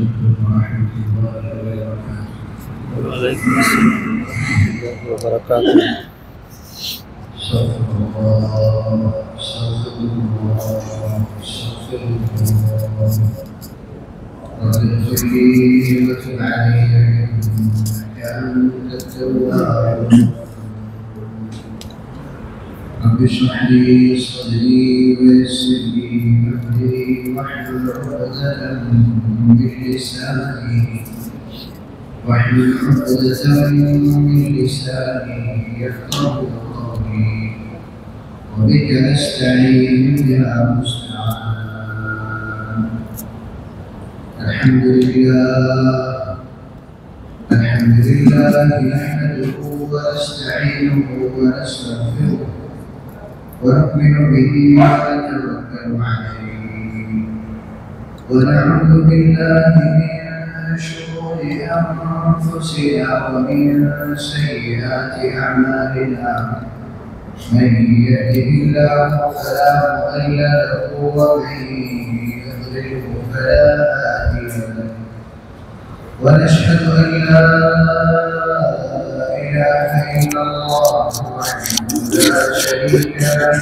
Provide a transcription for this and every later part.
عليكم ورحمة الله وبركاته. وعليكم السلام ورحمة الله وبركاته. استغفر الله استغفر الله استغفر الله. رب اغفر لي وتب علي إنك أنت التواب. رب اشرح لي صدري ويسر لي أمري واحلل عقدة من لساني يفقهوا قولي. وبك نستعين يا مستعان. الحمد لله نحمده ونستعينه ونستغفره ونؤمن به ونتوكل عليه ونعوذ بالله من شرور أنفسنا ومن سيئات أعمالنا. من يهده الله فلا مضل له ومن يضلله فلا هادي له. ونشهد أن لا إله إلا الله وحده لا شريك له.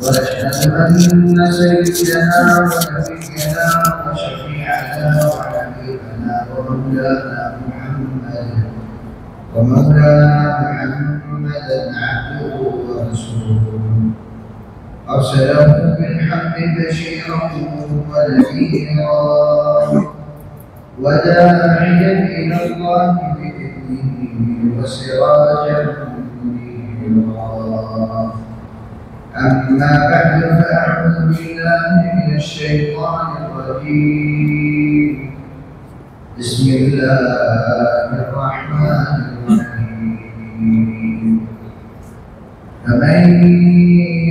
ونشهد أن سيدنا ونبينا وشفيعنا وحبيبنا ومولانا محمدا عبده ورسوله. أرسله بالحق بشيرا ونذيرا وداعيا إلى الله بإذنه وسراجا منيرا. أما بعد فأعوذ بالله من الشيطان الرجيم. بسم الله الرحمن الرحيم. فمن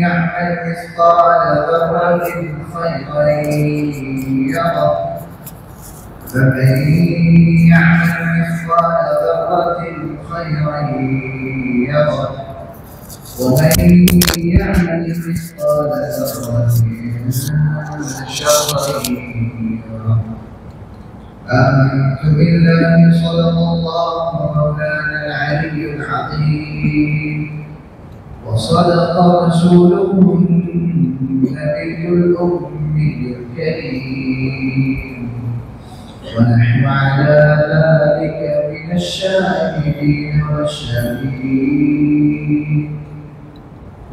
يعمل مثقال ذرة خيرا يره فمن يعمل مثقال ذرة خيرا يره ومن يعمل مثقال ذرة شرا يره. آمنت بالله صدق الله مولانا العلي العظيم وصدق رسوله النبي الأمي الكريم. ونحن على ذلك من الشاهدين والشاهدين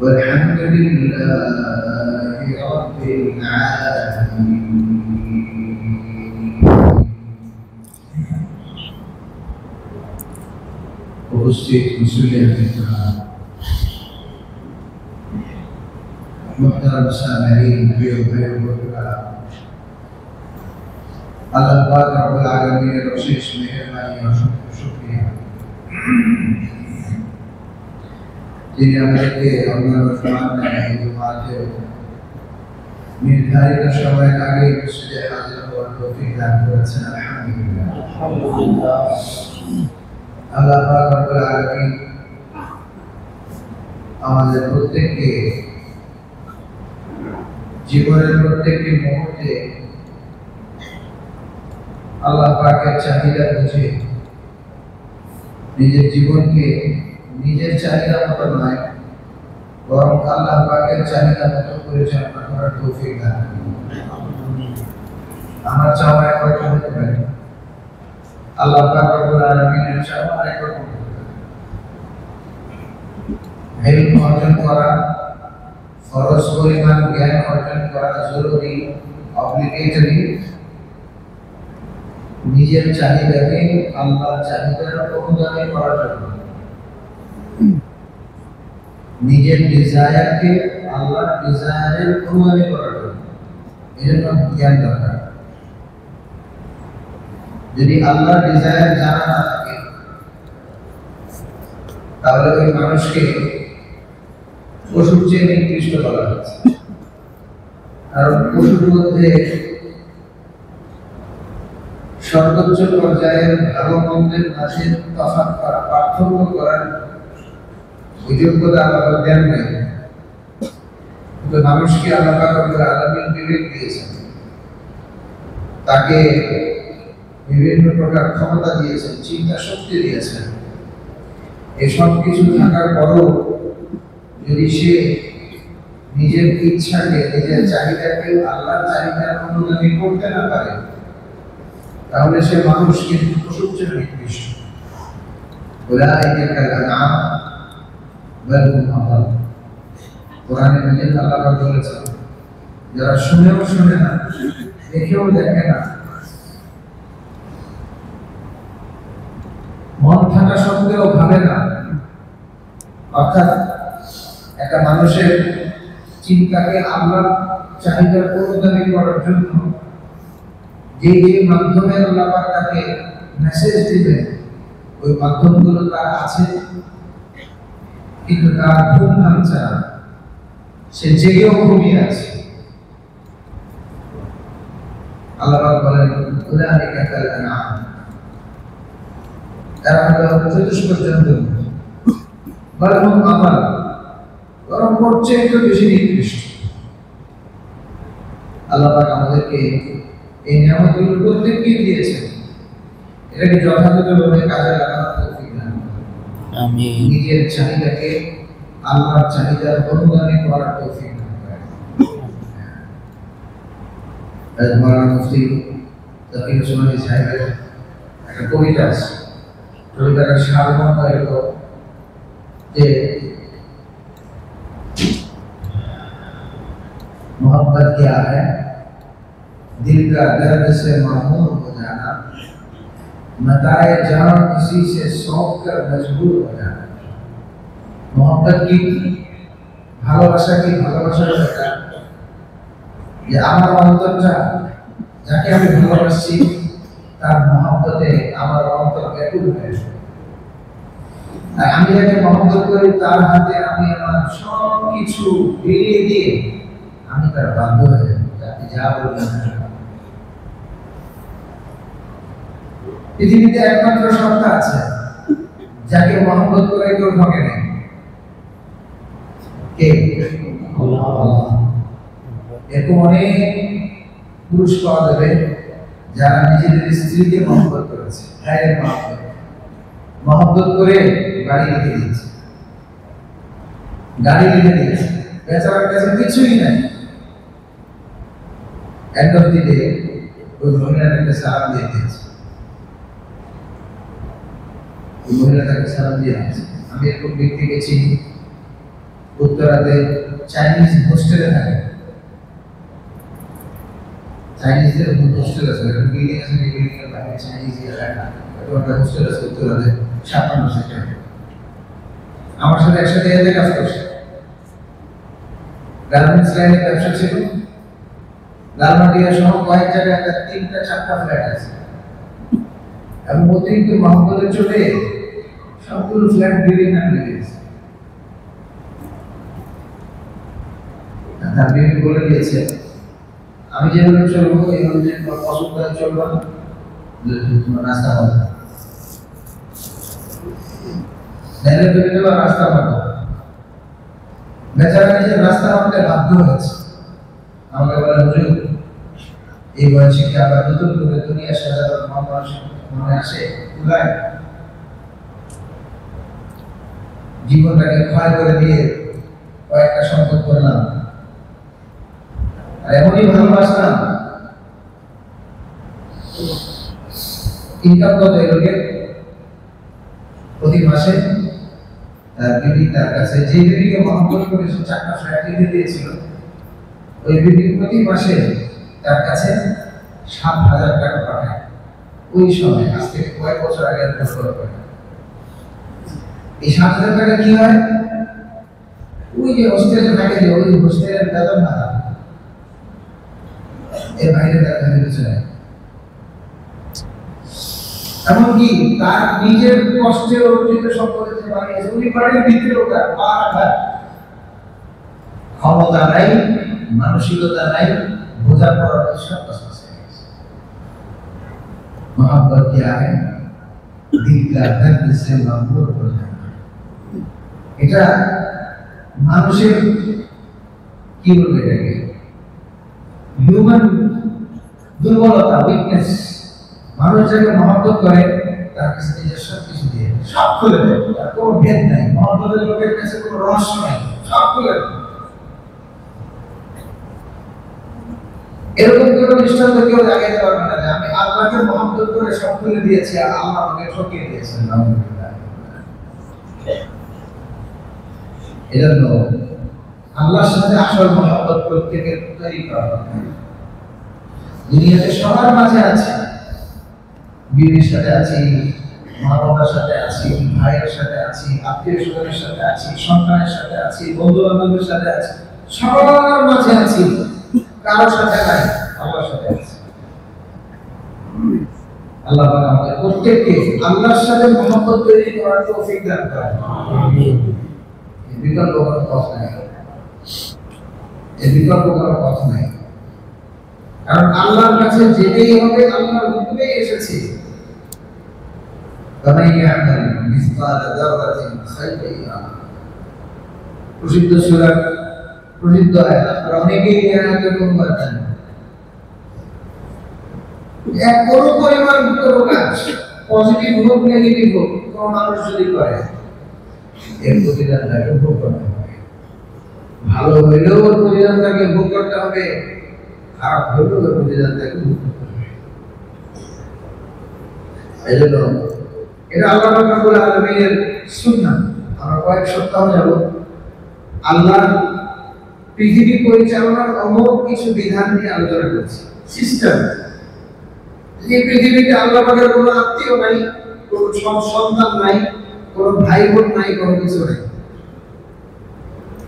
والحمد لله رب العالمين. উপস্থিত মুসলিম মুহতারাম সামিঈন প্রিয় ভাই ও বোনেরা, আল্লাহ পাক রব্বুল আলামিনের অশেষ মেহেরবানি অসংখ্য শুকরিয়া যিনি আমাদেরকে মাঠে নির্ধারিত সময়ের আগে মসজিদে হাজির হওয়ার তৌফিক দান করেছেন। আলহামদুলিল্লাহ। আল্লাহ পাক রব্বুল আলামিন আমাদের প্রত্যেককে জীবনের প্রত্যেকটি মুহূর্তে আল্লাহ পাকের চাহিদা বুঝে নিজের জীবনকে নিজের চাহিদা মতো নয় বরং আল্লাহ পাকের চাহিদা মতো পরিচালনা করার তৌফিক দান করুন। আমার চাওয়া একরকম হতে পারে, আল্লাহ পাক রব্বুল আলামিনের চাওয়া একরকম হতে পারে। ইলম অর্জন করা, ফরজ পরিমাণ জ্ঞান অর্জন করা জরুরি, অব্লিগেটরি। নিজের চাহিদাকে আল্লাহর চাহিদার অনুযায়ী করার জন্য, নিজের ডিজায়ারকে আল্লাহর ডিজায়ারের অনুযায়ী করার জন্য এজন্য জ্ঞান দরকার। যদি আল্লাহর ডিজায়ার জানা না থাকে তাহলে ওই মানুষকে পশুর চেয়ে নিকৃষ্ট বলা হচ্ছে। কারণ পশুর মধ্যে সর্বোচ্চ পর্যায়ের ভালো মন্দের মাঝে তফাৎ করা, পার্থক্য করার যোগ্যতা আল্লাহ দেন নাই। কিন্তু মানুষকে আল্লাহ পাক রব্বুল আলামিন বিবেক দিয়েছেন, তাকে বিভিন্ন প্রকার ক্ষমতা দিয়েছেন, চিন্তা শক্তি দিয়েছেন। এসব কিছু থাকার পরও যদি সে নিজের ইচ্ছাকে, নিজের চাহিদাকে আল্লাহর চাহিদার অনুগামী করতে না পারে, তাহলে সে মানুষ কিন্তু পশুর চেয়ে নিকৃষ্ট। উলাইকা কাল আনআম বাল হুম আদাল। কোরআনে মাজিদ আল্লাহ পাক বলেছেন, যারা শুনেও শুনে না, দেখেও দেখে না, মন থাকা সত্ত্বেও ভাবে না, অর্থাৎ একটা মানুষের চিন্তাকে আল্লাহর চাহিদার অনুগামী করার জন্য যে যে মাধ্যমে আল্লাহ পাক তাকে মেসেজ দিবেন, ওই মাধ্যমগুলো তার আছে, কিন্তু তার ঘুম ভাঙছে না, সে জেগেও ঘুমিয়ে আছে। আল্লাহ পাক বলেন, উলাইকা কাল আনআম, এরা হলো চতুষ্প জন্তু, বাল হুম আদাল, বরং ওর চেয়ে বেশি নিকৃষ্ট। আল্লাহ পাক আমাদেরকে এই নিয়ামতগুলো প্রত্যেককেই দিয়েছেন, এটাকে যথাযথভাবে কাজে লাগানোর তৌফিক দান করুন। আমিন। নিজের চাহিদাকে আল্লাহর চাহিদার অনুগামী করার তৌফিক দান করেন। মাওলানা মুফতি তকির হোসেন সাহেবের একটা কবিতা আছে, কবিতাটার সারমর্ম হলো যে मोहब्बत क्या है, दिल का दर्द से मामूर हो जाना, मताए जान किसी से सौंप कर मजबूर हो जाना। मोहब्बत की ভালোবাসা কি ভালোবাসা এটা যে আমার অন্তরটা যাকে আমি ভালোবাসি তার মহব্বতে আমার অন্তর ব্যাকুল হয়ে যায়। আর আমি যাকে মহব্বত করি তার হাতে আমি আমার সব কিছু বিলিয়ে দিয়ে আমি তার বাধ্য হয়ে যাব, তাকে যা বলবেন। পৃথিবীতে একমাত্র সত্তা আছে যাকে মহব্বত করে কেউ ঠকে নেই। কে? আল্লাহ। এরকম অনেক পুরুষ পাওয়া যাবে যারা নিজেদের স্ত্রীকে মহব্বত করেছে, ভাইয়ের মহব্বত করে গাড়ি লিখে দিয়েছে, বেচারার কাছে কিছুই নাই। এন্ড অফ দি ডে ওই মহিলাটাকে সালাম দিয়ে দিয়েছে, আমি এরকম ব্যক্তিকে চিনি, উত্তরাতে চাইনিজ হোস্টেলে থাকে, চাইনিজদের হোস্টেল আছে, বিল্ডিং আছে, বিল্ডিং এর বাইরে চাইনিজ এলাকা, একটা হোস্টেল আছে উত্তরাতে 56 সেক্টরে। আমার সাথে একসাথে এতে কাজ করছে, গার্মেন্টস লাইনে ব্যবসা ছিল, লালমাটিয়া সহ কয়েক জায়গায় 3-4টা ফ্ল্যাট আছে, এবং অতিরিক্ত মহব্বতের চলে সবগুলো ফ্ল্যাট বিল্ডিং নামে গেছে। তার বিবি বলে দিয়েছে, আমি যেভাবে চলবো এইভাবে যে পছন্দ চলবো না, তোমার রাস্তা পাবো নাহলে তুমি তোমার রাস্তা পাবো। বেচারা নিজের রাস্তা পাবতে বাধ্য হয়েছে। আমাকে বলে, হুজুর এই বয়সে কি আবার নতুন করে দুনিয়া সাজানোর মনে আসে? জীবনটাকে ক্ষয় করে দিয়ে কয়েকটা সম্পদ করলাম, আর এমনই ভালোবাসলাম। ইনকাম কত এই লোকের? প্রতি মাসে বিবি তার কাছে, যে বিবিকে মহব্বত করে 4টা ফ্ল্যাট লিখে দিয়েছিল, ওই বিবি প্রতি মাসে তার কাছে 7,000 টাকা পাঠায়। ওই সময় আজ থেকে কয়েক বছর আগে এই 7,000 টাকা কি হয়? ওই যে হোস্টেলে থাকে, যে ওই হোস্টেলের বেতন না, এর বাইরে তার কাছে কিছু নেই। এমনকি তার নিজের কষ্টের অর্জিত সম্পদের যে বানিয়েছে, উনি বাড়ির ভিতরেও তার ক্ষমতা নাই, মানসিকতা নাই, বোঝাপড়ার সব কষ্ট। मोहब्बत क्या है, दिल का दर्द से मामूर हो जाना। এটা মানুষের কি বলবে এটাকে, হিউম্যান দুর্বলতা, উইকনেস। মানুষ যাকে মহব্বত করে তার কাছে নিজের সব কিছু দিয়ে সব খুলে দেয়, তার কোনো ভেদ নাই। মহব্বতের লোকের কাছে কোনো রহস্য নাই, সব খুলে দেয়। এরকম কোনো দৃষ্টান্ত কেউ জাগাইতে পারবে না যে আমি আল্লাহকে মহব্বত করে সব খুলে দিয়েছি আর আল্লাহ আমাকে ঠকিয়ে দিয়েছেন। এজন্য আল্লাহর সাথে আসল মহব্বত প্রত্যেকের তৈরি করা দরকার। দুনিয়াতে সবার মাঝে আছে, বিবির সাথে আছি, মা বাবার সাথে আছি, ভাইয়ের সাথে আছি, আত্মীয় স্বজনের সাথে আছি, সন্তানের সাথে আছি, বন্ধু বান্ধবের সাথে আছি, সবার মাঝে আছি। কারোর সাথে নাই, আল্লাহর সাথে আছি। আল্লাহ পাক আমাদের প্রত্যেককে আল্লাহর সাথে মহব্বত তৈরি করার তৌফিক দান করেন। আমিন। এই বিকল্প কোনো পথ নাই, এই বিকল্প কোনো পথ নাই। কারণ আল্লাহর কাছে যেতেই হবে, আল্লাহর হুকুমেই এসেছি। প্রসিদ্ধ সূরা, প্রসিদ্ধ আয়াত, আপনারা অনেকেই এই আয়াতের অনুবাদ জানেন। এক কোনো পরিমাণ কোনো কাজ, পজিটিভ হোক নেগেটিভ হোক, কোনো মানুষ যদি করে এর প্রতিদান তাকে ভোগ করতে হবে। ভালো হইলেও ওর প্রতিদান তাকে ভোগ করতে হবে, খারাপ হইলেও ওর প্রতিদান তাকে ভোগ করতে হবে। এই জন্য এটা আল্লাহ রাব্বুল আলামিনের সুন্নাহ। আমরা কয়েক সপ্তাহ যাবত আল্লাহ পৃথিবী পরিচালনার অমোঘ কিছু বিধান নিয়ে আলোচনা করছি, সিস্টেম। এই পৃথিবীতে আল্লাহ পাকের কোনো আত্মীয় নাই, কোনো সন্তান নাই, কোনো ভাই বোন নাই, কোনো কিছু নাই,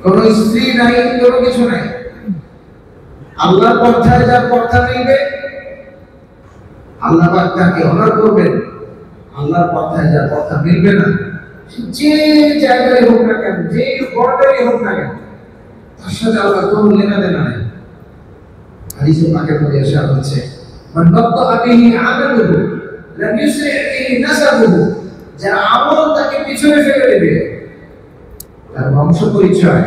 কোনো স্ত্রী নাই, কোনো কিছু নাই। আল্লাহর পর্দায় যার পর্দা মিলবে আল্লাহ পাক তাকে অনার করবেন। আল্লাহর পর্দায় যার পর্দা মিলবে না, যে জায়গায় হোক না কেন, যে বর্ডারে হোক না কেন, তার সাথে আল্লাহ কোনো লেনা দেনা নেই। হাদিসে পাকের মধ্যে ইরশাদ হচ্ছে, মান বাত্তা বিহি আমালুহু লাম ইউসরি বিহি নাসাবুহু, যার আমল তাকে পিছনে ফেলে দেবে, তার বংশ পরিচয়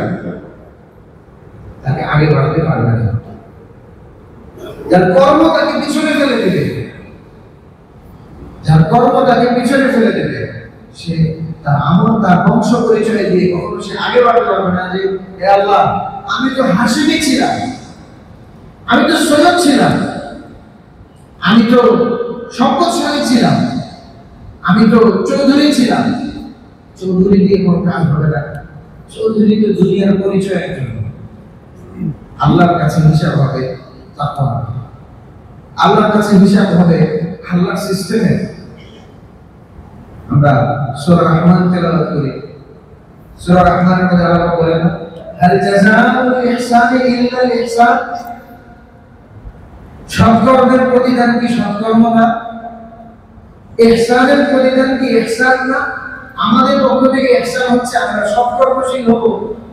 তাকে আগে বাড়াতে পারবে না। যার কর্ম তাকে পিছনে ফেলে দেবে, যার কর্ম তাকে পিছনে ফেলে দেবে, সে তার আমল, তার বংশ পরিচয় দিয়ে কখনো সে আগে বাড়তে পারবে না। যে হে আল্লাহ, আমি তো হাশিমি ছিলাম, আমি তো সৈয়দ ছিলাম, আমি তো সম্পদশালী ছিলাম, আমি তো চৌধুরী ছিলাম। চৌধুরী দিয়ে কোনো কাজ হবে না। চৌধুরী তো দুনিয়ার পরিচয় একজন। আল্লাহর কাছে হিসাব হবে তাকওয়া, আল্লাহর কাছে হিসাব হবে আল্লাহর সিস্টেমে। আমরা সূরা রহমান তেলাওয়াত করি, সূরা রহমানের মধ্যে আল্লাহ বলেন, হাল জাযাউল ইহসানি ইল্লাল ইহসান, সৎকর্মের প্রতিদান কি সৎকর্ম না? ইহসানের প্রতিদান কি ইহসান না? আমাদের পক্ষ থেকে ইহসান হচ্ছে আমরা সৎকর্মশীল হব,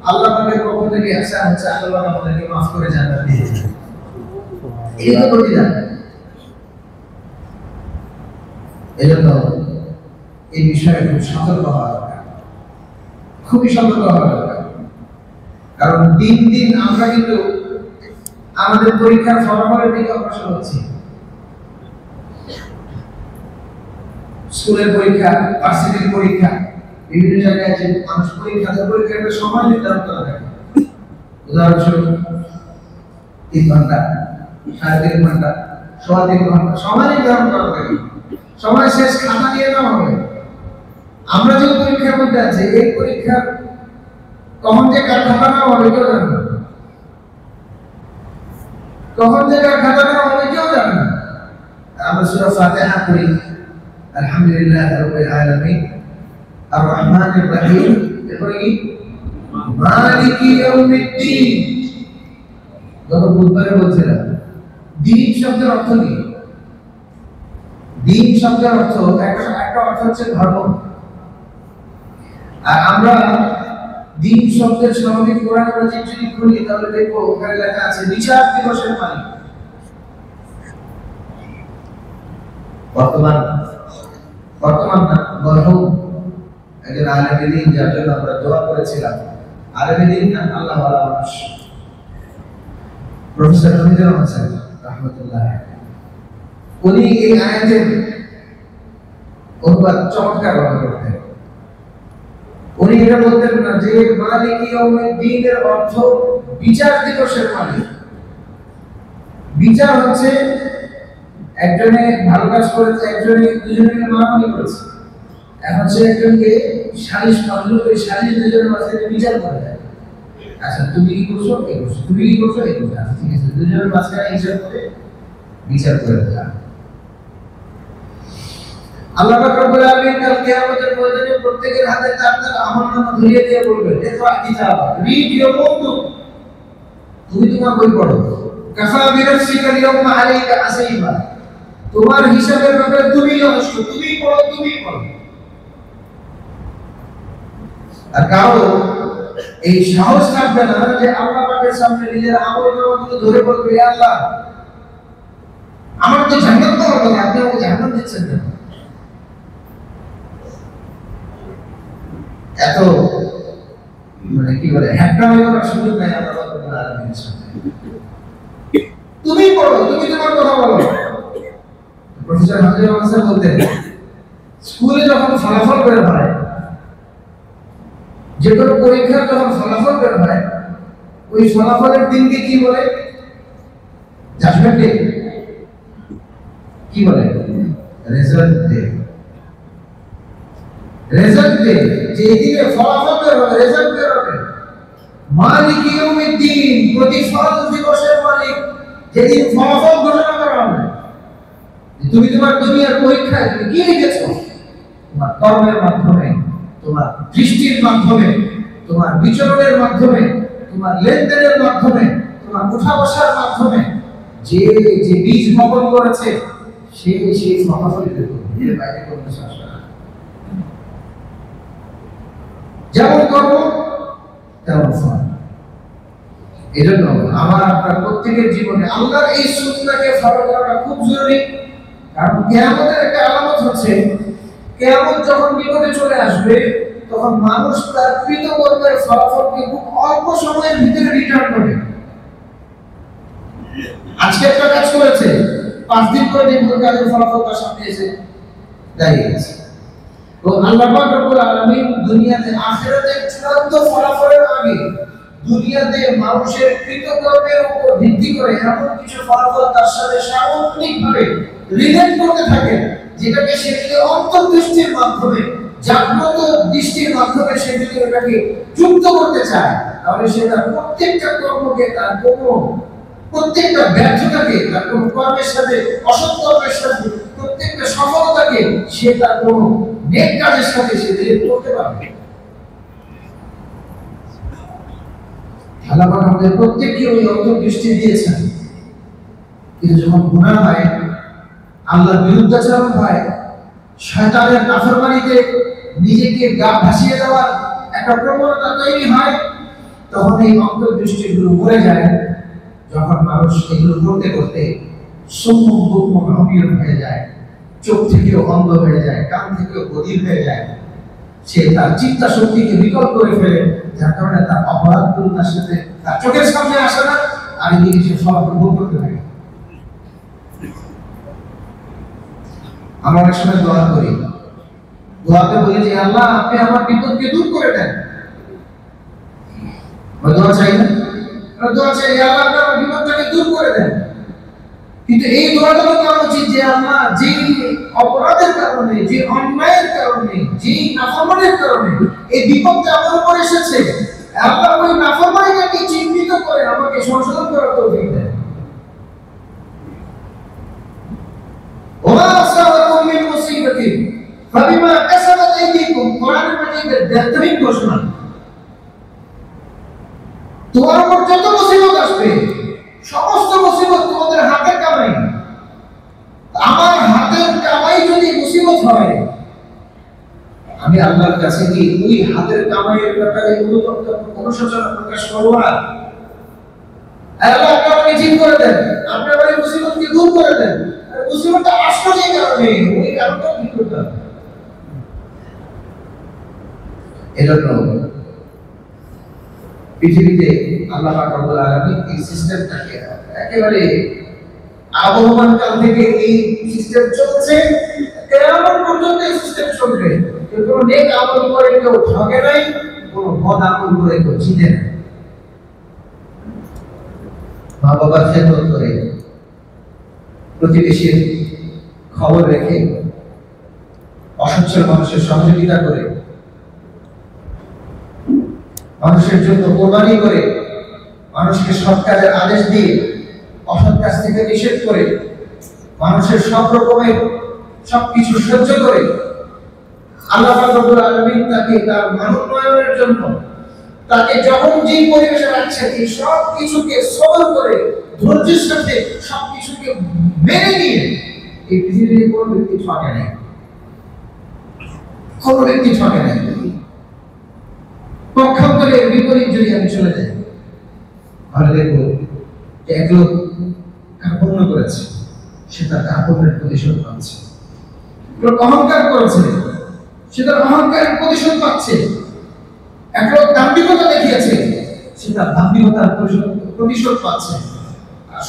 আল্লাহ পাকের পক্ষ থেকে ইহসান হচ্ছে আল্লাহ আমাদেরকে মাফ করে জান্নাত দিয়ে দিবেন। এই তো প্রতিদান। এজন্য এই বিষয়ে খুব সতর্ক হওয়া দরকার, খুবই সতর্ক হওয়া দরকার। কারণ দিন দিন আমরা কিন্তু আমাদের পরীক্ষার ফলাফলের দিকে অগ্রসর হচ্ছি। স্কুলের পরীক্ষা, ভার্সিটির পরীক্ষা, বিভিন্ন জায়গায় যে মানুষ পরীক্ষা দেয়, পরীক্ষার একটা সময় নির্ধারণ করা থাকে। উদাহরণস্বরূপ 3 ঘন্টা, 3.5 ঘন্টা, 3.5 ঘন্টা সময় নির্ধারণ করা থাকে। সময় শেষ, খাতা নিয়ে নেওয়া হবে। আমরা যে পরীক্ষার মধ্যে আছি, এই পরীক্ষার কখন যে কার খাতা নেওয়া হবে কেউ জানে না, কখন যে কার খাতা নেওয়া হবে কেউ জানে না। আমরা সূরা ফাতিহা পড়ি, আলহামদুলিল্লাহি রাব্বিল আলামিন, আর রহমানির রহিম, এরপরে কি মালিকি ইয়াউমিদ্দিন। গত বুধবারে বলছিলাম দিন শব্দের অর্থ কি? দিন শব্দের অর্থ একটা অর্থ হচ্ছে ধর্ম। আর আমরা দিন শব্দের স্বাভাবিক কোরআন আমরা যদি খুলি তাহলে দেখবো ওখানে লেখা আছে বিচার দিবসের মালিক। বর্তমান না, মরহুম একজন আলেমে দ্বীন, যার জন্য আমরা দোয়া করেছিলাম, আলেমে দ্বীন না, আল্লাহ ওয়ালা মানুষ, প্রফেসর হামিদুর রহমান সাহেব রাহমাতুল্লাহ। উনি এই আয়াতের অনুবাদ চমৎকার ভাবে করতেন। উনি এটা বলতেন না যে মালিক ইয়াউমিদ্দিনের অর্থ বিচার দিবসের মালিক। বিচার হচ্ছে একজনে ভালো কাজ করেছে, একজনে দুজনে মারামারি করেছে, এখন সে একজনকে সালিশ করলো, ওই সালিশ দুজনের মাঝখানে বিচার করে দেয়। আচ্ছা তুমি কি করছো, এই করছো, তুমি কি করছো, এই করছো, আচ্ছা ঠিক আছে, দুজনের মাঝখানে হিসাব করে বিচার করে দেয়। আল্লাহ পাক রব্বুল আলামিন কাল কিয়ামতের ময়দানে প্রত্যেকের হাতে তার তার আমলনামা ধরিয়ে দিয়ে বলবেন, ইকরা কিতাব, রিড ইওর বুক, তুমি তোমার বই পড়ো। কাফা বিনাফসিকা আল-ইয়াওমা আলাইকা হাসিবা, তোমার হিসাবের ব্যাপারে তুমি যথেষ্ট, তুমি পড়ো, তুমি পড়ো। আর কারো এই সাহস থাকবে না যে আল্লাহ পাকের সামনে নিজের আমলনামাগুলো ধরে বলবে, হে আল্লাহ আমার তো জান্নাত পাওয়ার কথা, আপনি আমাকে জান্নাত দিচ্ছেন না। এত মানে কি বলে হ্যাকটামি করার সুযোগ নাই আল্লাহ রাব্বুল আলামিনের সামনে। তুমি পড়ো, তুমি তোমার কথা বলো। প্রফেসর হামিদুর রহমান স্যার বলতেন, স্কুলে যখন ফলাফল বের হয়, যে কোনো পরীক্ষার যখন ফলাফল বের হয়, ওই ফলাফলের দিনকে কি বলে? Judgment day. কি বলে? Result day. রেজাল্ট ডে, যে দিনে ফলাফল বের হবে, রেজাল্ট বের হবে। মালিক ইয়াউমিদ্দিন, প্রতিফল দিবসের মালিক, যেদিন ফলাফল ঘোষণা করা হবে। তুমি তোমার দুনিয়ার পরীক্ষায় তুমি কি লিখেছো? তোমার কর্মের মাধ্যমে, তোমার দৃষ্টির মাধ্যমে, তোমার বিচরণের মাধ্যমে, তোমার লেনদেনের মাধ্যমে, তোমার উঠা বসার মাধ্যমে যে যে বীজ বপন করেছে সে সেই ফলাফল বের করবে, এর বাইরে কোনো শাসন না। যেমন কর্ম তেমন ফল। এজন্য আমার আপনার প্রত্যেকের জীবনে আল্লাহর এই সুন্নাহকে ফলো করাটা খুব জরুরি। কারণ কিয়ামতের একটা আলামত হচ্ছে, কিয়ামত যখন নিকটে চলে আসবে তখন মানুষ তার কৃতকর্মের ফলাফলকে খুব অল্প সময়ের ভিতরে রিটার্ন করবে। আজকে একটা কাজ করেছে, 5 দিন পরে দেখবেন কাজের ফলাফল তার সামনে এসে দাঁড়িয়ে আছে। তো আল্লাহ পাক রব্বুল আলামিন দুনিয়াতে আখিরাতের চূড়ান্ত ফলাফলের আগে দুনিয়াতে মানুষের কৃতকর্মের উপর ভিত্তি করে এমন কিছু ফলাফল তার সাথে সামগ্রিকভাবে রিলেট করতে থাকে, যেটাকে সে যদি অন্তর্দৃষ্টির মাধ্যমে, জাগ্রত দৃষ্টির মাধ্যমে সে যদি এটাকে যুক্ত করতে চায়, তাহলে সে তার প্রত্যেকটা কর্মকে, তার কোনো প্রত্যেকটা ব্যর্থতাকে, তার কোনো কর্মের সাথে, অসৎ কর্মের সাথে, প্রত্যেকটা সফলতাকে সে তার কোনো নেক কাজের সাথে সে রিলেট করতে পারবে। আল্লাহ পাক আমাদের প্রত্যেককে ওই অন্তর্দৃষ্টি দিয়েছেন। কিন্তু যখন গুনাহ হয়, আল্লাহর বিরুদ্ধাচরণ হয়, শয়তানের নাফরমানিতে নিজেকে গা ভাসিয়ে দেওয়ার একটা প্রবণতা তৈরি হয়, তখন এই অন্তর্দৃষ্টিগুলো মরে যায়। যখন মানুষ এগুলো করতে করতে সম্মুখ বুকমুখ অমিয়ন হয়ে যায়, চোখ থেকেও অন্ধ হয়ে যায়, কান থেকেও বধির হয়ে যায়, সে তার চিন্তা শক্তিকে বিকল করে ফেলে, যার কারণে তার অপরাধগুলো তার সাথে তার চোখের সামনে আসে না, আর এদিকে সে ফলাফল ভোগ করতে থাকে। আমরা অনেক সময় দোয়া করি, দোয়াতে বলি যে আল্লাহ আপনি আমার বিপদকে দূর করে দেন। দোয়া চাই না, দোয়া চাই আল্লাহ আপনি আমার বিপদটাকে দূর করে দেন। কিন্তু এই দোয়াটা করা উচিত যে আল্লাহ যে অপরাধের কারণে, যে অন্যায়ের কারণে, যে নাফরমানির কারণে এই বিপদটা আমার উপর এসেছে, আল্লাহ ওই নাফরমানিটাকে চিহ্নিত করে আমাকে সংশোধন করার তৌফিক দেন। ওয়া আসাবাকুম মিন মুসিবাতিন ফাবিমা কাসাবাত আইদিকুম, কোরআনের মাঝে দেড় ঘোষণা। তোমার উপর যত মুসিবত আসবে, সমস্ত মুসিবত তোমাদের হাতের কামাই। আমার হাতের কামাই যদি মুসিবত হয়, আমি আল্লাহর কাছে কি ওই হাতের কামাইয়ের ব্যাপারে অনুতপ্ত অনুশোচনা প্রকাশ করব না? আল্লাহ আপনি আমাকে ঠিক করে দেন, আপনি আমার এই মুসিবতকে দূর করে দেন। আর মুসিবতটা আসলো যে কারণে, ওই কারণটা ঠিক করতে হবে। এজন্য পৃথিবীতে আল্লাহ পাক রব্বুল আলামিন এই সিস্টেমটাকে একেবারে আবহমান কাল থেকে এই সিস্টেম চলছে, কিয়ামত পর্যন্ত এই সিস্টেম চলবে। কেউ নেক আমল করে কেউ ঠকে নাই, কোনো বদ আমল করে কেউ জিতে নাই। মা বাবার খেদমত করে, প্রতিবেশীর খবর রেখে, অসচ্ছল মানুষের সহযোগিতা করে, মানুষের জন্য কোরবানি করে, মানুষকে সৎ কাজের আদেশ দিয়ে অসৎ কাজ থেকে নিষেধ করে, মানুষের সব রকমের সবকিছু সহ্য করে আল্লাহ পাক রব্বুল আলামিন তাকে তার মানোন্নয়নের জন্য তাকে যখন যে পরিবেশে রাখছেন এই সব কিছুকে সবর করে ধৈর্যের সাথে সবকিছুকে মেনে নিয়ে এই পৃথিবীতে কোনো ব্যক্তি ঠকে নাই, কোনো ব্যক্তি ঠকে নাই। পক্ষান্তরে বিপরীত যদি আমি চলে যাই, তাহলে দেখবো যে এক লোক কার্পণ্য করেছে, সে তার কার্পণ্যের প্রতিশোধ পাচ্ছে। লোক অহংকার করেছে, সে তার অহংকারের প্রতিশোধ পাচ্ছে। এক লোক দাম্ভিকতা দেখিয়েছে, সে তার দাম্ভিকতার প্রতিশোধ পাচ্ছে।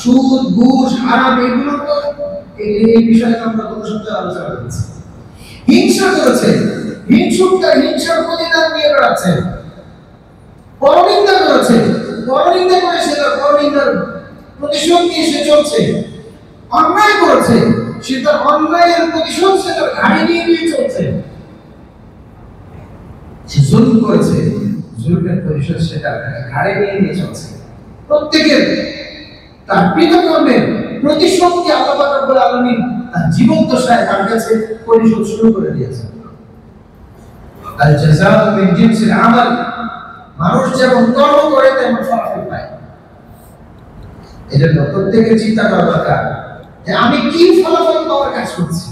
সুদ, ঘুষ, হারাম এগুলো তো এই বিষয়ে আমরা গত সপ্তাহে আলোচনা করেছি। হিংসা করেছে, হিংসুকটা হিংসার প্রতিদান নিয়ে বেড়াচ্ছে। পরনিন্দা করেছে, পরনিন্দা করে সে তার পরনিন্দার প্রতিশোধ নিয়ে সে চলছে। অন্যায় করেছে, সে তার অন্যায়ের প্রতিশোধ সে তার ঘাড়ে নিয়ে চলছে। সে জুলুম করেছে, জুলুমের প্রতিশোধ সে তার ঘাড়ে নিয়ে চলছে। প্রত্যেকের তার কৃতকর্মের প্রতিশোধকে আল্লাহ পাক রব্বুল আলামিন তার জীবন দশায় তার কাছে পরিশোধ শুরু করে দিয়েছেন। আল জাযাউ মিন জিনসিল আমাল, মানুষ যেমন কর্ম করে তেমন ফলাফল পায়। এজন্য প্রত্যেকের চিন্তা করা দরকার যে আমি কি ফলাফল পাওয়ার কাজ করছি,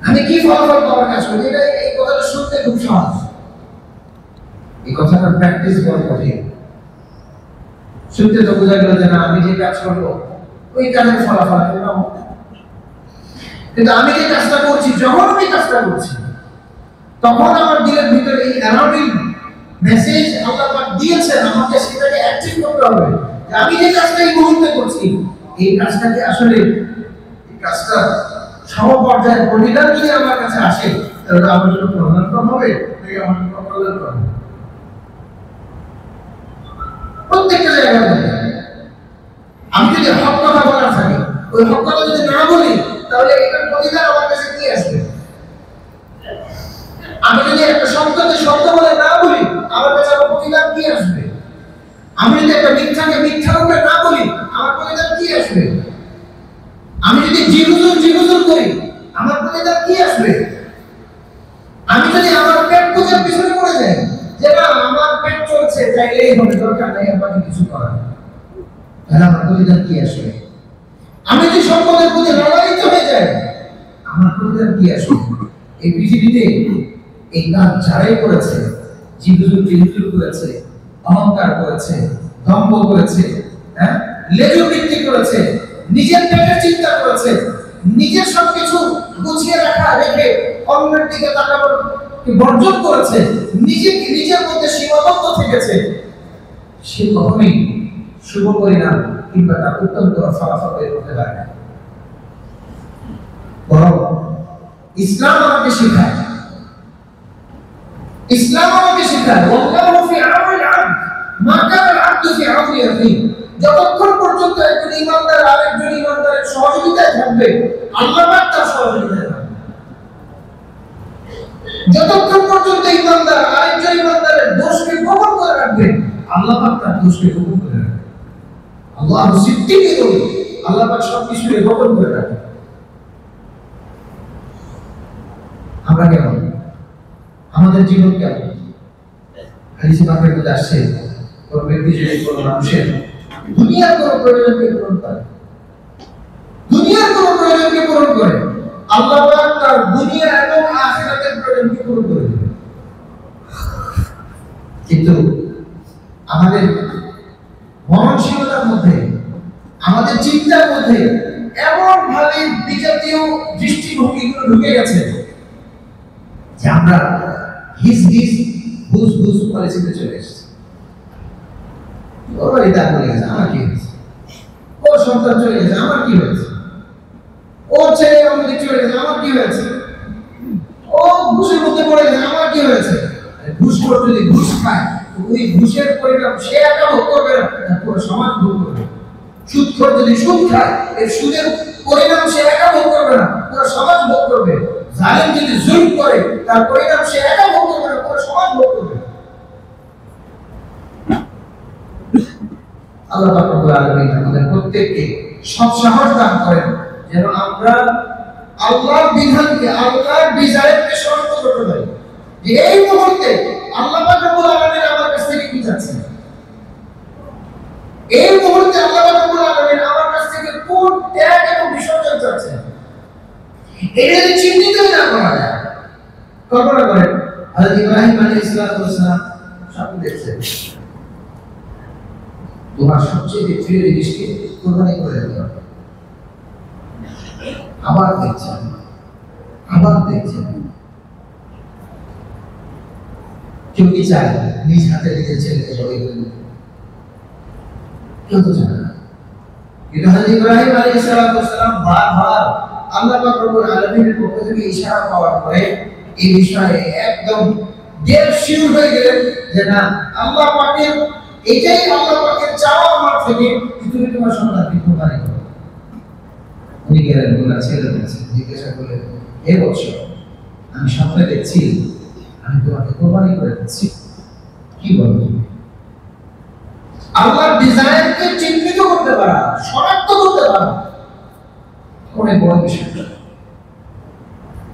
আমি কি ফলাফল পাওয়ার কাজ করছি। এটা এই কথাটা শুনতে খুব সহজ, এই কথাটা প্র্যাকটিস বড় কঠিন। শুনতে তো বোঝা গেল যে না আমি যে কাজ করবো ওই কাজের ফলাফল পাবো, কিন্তু আমি যে কাজটা করছি, যখন আমি কাজটা করছি তখন আমার দিলের ভিতরে এই অ্যালার্মিং মেসেজ আল্লাহ পাক দিয়েছেন, আমাকে সেটাকে অ্যাক্টিভ করতে হবে। আমি যে কাজটা এই মুহূর্তে করছি, এই কাজটাকে আসলে এই কাজটা সমপর্যায়ের প্রতিদান যদি আমার কাছে আসে, তাহলে আমার জন্য প্রধানতম হবে নাকি আমার জন্য কল্যাণকর হবে। প্রত্যেকটা জায়গায় আমি যদি হক কথা বলার থাকি, ওই হক কথা যদি না বলি, তাহলে এটার প্রতিদান আমার কাছে কি আসবে? আমি যদি একটা শব্দকে শব্দ বলে না বলি, আমার কাছে আমার প্রতিদান কি আসবে? আমি যদি একটা মিথ্যাকে মিথ্যা রূপে না বলি, আমার প্রতিদান কি আসবে? আমি যদি জিহুজুর করি, আমার প্রতিদান কি আসবে? আমি যদি আমার পেট পূজার পিছনে পড়ে যাই, যে না আমার পেট চলছে চাইলেই হবে, দরকার নাই আমাকে কিছু করার, তাহলে আমার প্রতিদান কি আসবে? আমি যদি সম্পদের প্রতি লালায়িত হয়ে যাই, আমার প্রতিদান কি আসবে? এই পৃথিবীতে এই কাজ যারাই করেছে, জিহুজুর করেছে, অহংকার করেছে, দম্ভ করেছে, লেজুবৃত্তি করেছে, নিজের পেটের চিন্তা করেছে, নিজের সবকিছু গুছিয়ে রাখা রেখে অন্যের দিকে তাকানোর বর্জন করেছে, নিজের মধ্যে সীমাবদ্ধ থেকেছে, সে কখনোই শুভ পরিণাম কিংবা তার উত্তম কোনো ফলাফল বের করতে পারে না। বরং ইসলাম আমাকে শেখায়, ইসলাম আমাকে শেখায় ওয়াল্লাহু ফি আউনিল আবদ মা কানা আল আবদু ফি আউনি আখিহি। যতক্ষণ পর্যন্ত একজন ঈমানদার আরেকজন ঈমানদারের সহযোগিতায় থাকবে, আল্লাহ পাক তার সহযোগিতায় থাকবে। যতক্ষণ পর্যন্ত ঈমানদার আরেকজন ঈমানদারের দোষকে গোপন করে রাখবে, আল্লাহ পাক তার দোষকে গোপন করে রাখবে। আল্লাহ সিদ্দিকী বলে আল্লাহ পাক সবকিছুকে গোপন করে রাখবে। আমরা কেমন? আমাদের জীবন কেমন? হাদিসে পাকের মধ্যে আসছে, কোন ব্যক্তি যদি কোনো মানুষের দুনিয়ার কোনো প্রয়োজনকে পূরণ করে, দুনিয়ার কোনো প্রয়োজনকে পূরণ করে, আল্লাহ পাক তার দুনিয়া এবং আখিরাতের প্রয়োজনকে পূরণ করে দেবে। কিন্তু আমাদের মননশীলতার মধ্যে, আমাদের চিন্তার মধ্যে এমন ভাবে বিজাতীয় দৃষ্টিভঙ্গিগুলো ঢুকে গেছে যে আমরা হিস পরিস্থিতিতে চলে এসেছি। ওর বাড়ি তার বলে গেছে, আমার কি হয়েছে? ওর সন্তান চলে গেছে, আমার কি হয়েছে? ওর ছেলে আমাকে চলে গেছে, আমার কি হয়েছে? ও ঘুষের মধ্যে পড়ে গেছে, আমার কি হয়েছে? ঘুষখোর যদি ঘুষ খায়, ওই ঘুষের পরিণাম সে একা ভোগ করবে না, পুরো সমাজ ভোগ করবে। সুদখোর যদি সুদ খায়, এই সুদের পরিণাম সে একা ভোগ করবে না, পুরো সমাজ ভোগ করবে। জালিম যদি জুলম করে, তার পরিণাম সে একা ভোগ করবে না, পুরো সমাজ ভোগ করবে। আল্লাহ পাক রব্বুল আলামিন আমাদের প্রত্যেককে সৎ সাহস দান করেন, যেন আমরা আল্লাহর বিধানকে, আল্লাহর ডিজাইনকে স্মরণ করতে পারি। যে এই মুহূর্তে আল্লাহ পাক রব্বুল আলামিন আমার কাছ থেকে কি চাচ্ছেন, এই মুহূর্তে আল্লাহ পাক রব্বুল আলামিন আমার কাছ থেকে কোন ত্যাগ এবং বিসর্জন চাচ্ছেন, এটা যদি চিন্তিতই না করা যায়। কল্পনা করেন, হযরত ইব্রাহিম আলাইহিস সালাম স্বপ্ন দেখছেন, তোমার সবচেয়ে প্রিয় জিনিসকে কোরবানি করে দেওয়া। আবার দেখছেন, কেউ কি চায় নিজ হাতে নিজের ছেলেকে জবাই করে দিতে? কেউ তো চায় না। কিন্তু হযরত ইব্রাহিম আলাইহিস সালাম বারবার আল্লাহ পাক রব্বুল আলামিনের পক্ষ থেকে ইশারা পাওয়ার পরে এই বিষয়ে একদম দেড় শিওর হয়ে গেলেন যে না, আল্লাহ পাকের এটাই আল্লাহ পাকের চাওয়া আমার থেকে, তুমি তোমার সন্তানকে কোরবানি করো। উনি গেলেন ওনার ছেলের কাছে, জিজ্ঞাসা করলেন, হে বৎস, আমি স্বপ্নে দেখছি আমি তোমাকে কোরবানি করে দিচ্ছি, কি বলো তুমি? আল্লাহর ডিজাইনকে চিহ্নিত করতে পারা, শনাক্ত করতে পারা অনেক বড় বিষয়।